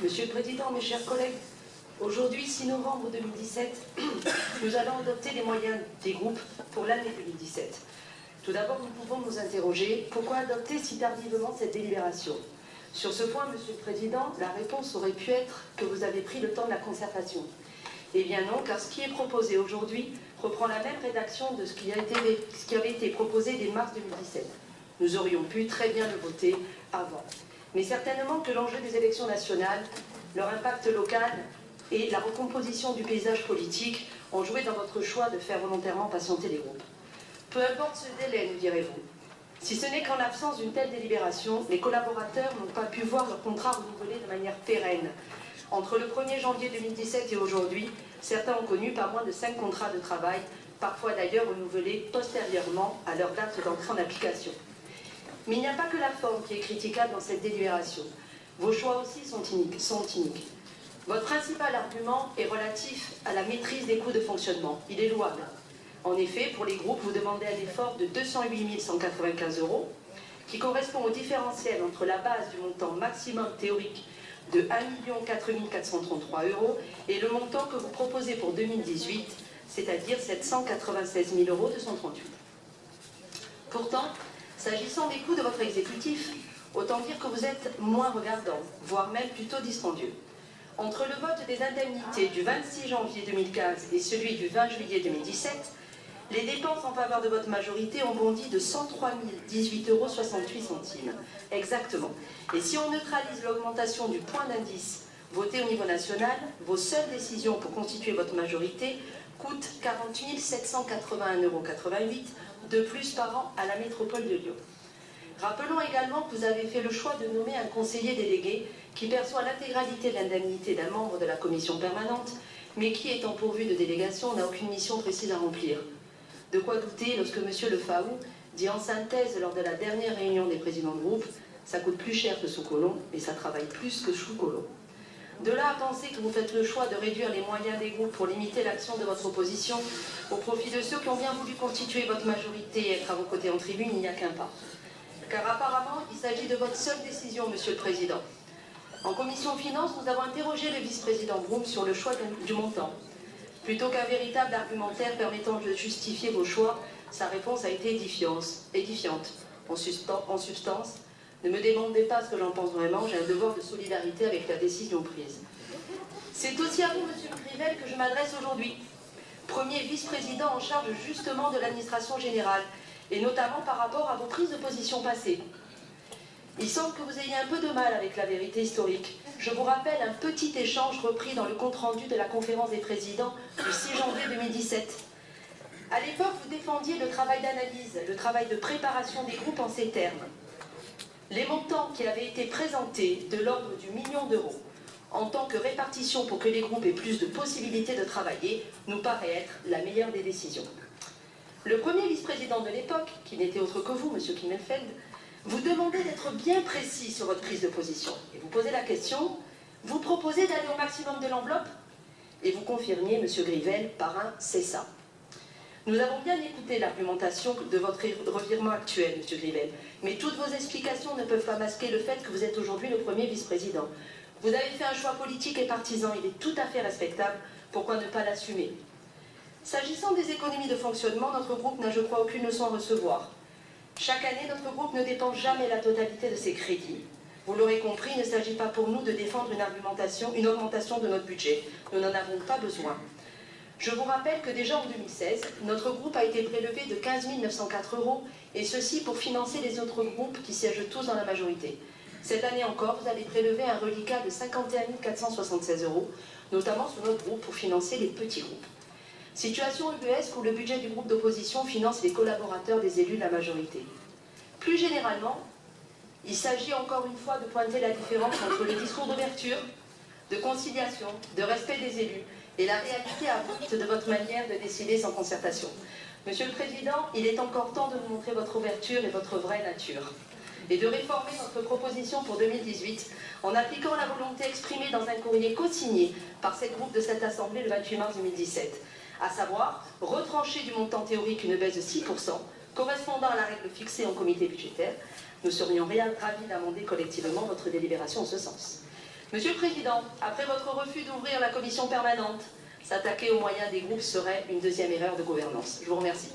Monsieur le Président, mes chers collègues, aujourd'hui, 6 novembre 2017, nous allons adopter les moyens des groupes pour l'année 2017. Tout d'abord, nous pouvons nous interroger pourquoi adopter si tardivement cette délibération. Sur ce point, Monsieur le Président, la réponse aurait pu être que vous avez pris le temps de la concertation. Eh bien non, car ce qui est proposé aujourd'hui reprend la même rédaction de ce qui avait été proposé dès mars 2017. Nous aurions pu très bien le voter avant. Mais certainement que l'enjeu des élections nationales, leur impact local et la recomposition du paysage politique ont joué dans votre choix de faire volontairement patienter les groupes. Peu importe ce délai, nous direz-vous. Si ce n'est qu'en l'absence d'une telle délibération, les collaborateurs n'ont pas pu voir leur contrat renouvelé de manière pérenne. Entre le 1er janvier 2017 et aujourd'hui, certains ont connu pas moins de 5 contrats de travail, parfois d'ailleurs renouvelés postérieurement à leur date d'entrée en application. Mais il n'y a pas que la forme qui est critiquable dans cette délibération. Vos choix aussi sont iniques. Votre principal argument est relatif à la maîtrise des coûts de fonctionnement. Il est louable. En effet, pour les groupes, vous demandez un effort de 208 195 €, qui correspond au différentiel entre la base du montant maximum théorique de 1 4 433 € et le montant que vous proposez pour 2018, c'est-à-dire 796 238 €. Pourtant, s'agissant des coûts de votre exécutif, autant dire que vous êtes moins regardant, voire même plutôt dispendieux. Entre le vote des indemnités du 26 janvier 2015 et celui du 20 juillet 2017, les dépenses en faveur de votre majorité ont bondi de 103 018,68 €, exactement. Et si on neutralise l'augmentation du point d'indice voté au niveau national, vos seules décisions pour constituer votre majorité coûtent 40 781,88 € de plus par an à la métropole de Lyon. Rappelons également que vous avez fait le choix de nommer un conseiller délégué qui perçoit l'intégralité de l'indemnité d'un membre de la commission permanente, mais qui, étant pourvu de délégation, n'a aucune mission précise à remplir. De quoi douter lorsque M. Le Faou dit en synthèse lors de la dernière réunion des présidents de groupe « ça coûte plus cher que sous colon, mais ça travaille plus que sous colon ». De là à penser que vous faites le choix de réduire les moyens des groupes pour limiter l'action de votre opposition au profit de ceux qui ont bien voulu constituer votre majorité et être à vos côtés en tribune, il n'y a qu'un pas. Car apparemment, il s'agit de votre seule décision, Monsieur le Président. En commission finance, nous avons interrogé le vice-président Broom sur le choix du montant. Plutôt qu'un véritable argumentaire permettant de justifier vos choix, sa réponse a été édifiante. En substance, ne me demandez pas ce que j'en pense vraiment, j'ai un devoir de solidarité avec la décision prise. C'est aussi à vous, Monsieur Grivel, que je m'adresse aujourd'hui. Premier vice-président en charge justement de l'administration générale, et notamment par rapport à vos prises de position passées. Il semble que vous ayez un peu de mal avec la vérité historique. Je vous rappelle un petit échange repris dans le compte-rendu de la conférence des présidents du 6 janvier 2017. À l'époque, vous défendiez le travail d'analyse, le travail de préparation des groupes en ces termes. Les montants qui avaient été présentés de l'ordre du million d'euros en tant que répartition pour que les groupes aient plus de possibilités de travailler nous paraît être la meilleure des décisions. Le premier vice-président de l'époque, qui n'était autre que vous, M. Kimmelfeld, vous demandez d'être bien précis sur votre prise de position. Et vous posez la question, vous proposez d'aller au maximum de l'enveloppe? Et vous confirmiez, M. Grivel, par un « c'est ça ». Nous avons bien écouté l'argumentation de votre revirement actuel, M. Grivel, mais toutes vos explications ne peuvent pas masquer le fait que vous êtes aujourd'hui le premier vice-président. Vous avez fait un choix politique et partisan, il est tout à fait respectable, pourquoi ne pas l'assumer? S'agissant des économies de fonctionnement, notre groupe n'a, je crois, aucune leçon à recevoir. Chaque année, notre groupe ne dépense jamais la totalité de ses crédits. Vous l'aurez compris, il ne s'agit pas pour nous de défendre une augmentation de notre budget. Nous n'en avons pas besoin. Je vous rappelle que déjà en 2016, notre groupe a été prélevé de 15 904 €, et ceci pour financer les autres groupes qui siègent tous dans la majorité. Cette année encore, vous allez prélever un reliquat de 51 476 €, notamment sur notre groupe pour financer les petits groupes. Situation ubuesque où le budget du groupe d'opposition finance les collaborateurs des élus de la majorité. Plus généralement, il s'agit encore une fois de pointer la différence entre le discours d'ouverture, de conciliation, de respect des élus et la réalité abrupte de votre manière de décider sans concertation. Monsieur le Président, il est encore temps de nous montrer votre ouverture et votre vraie nature, et de réformer notre proposition pour 2018 en appliquant la volonté exprimée dans un courrier co-signé par cette groupe de cette Assemblée le 28 mars 2017. À savoir, retrancher du montant théorique une baisse de 6%, correspondant à la règle fixée en comité budgétaire. Nous serions ravis d'amender collectivement votre délibération en ce sens. Monsieur le Président, après votre refus d'ouvrir la commission permanente, s'attaquer aux moyens des groupes serait une deuxième erreur de gouvernance. Je vous remercie.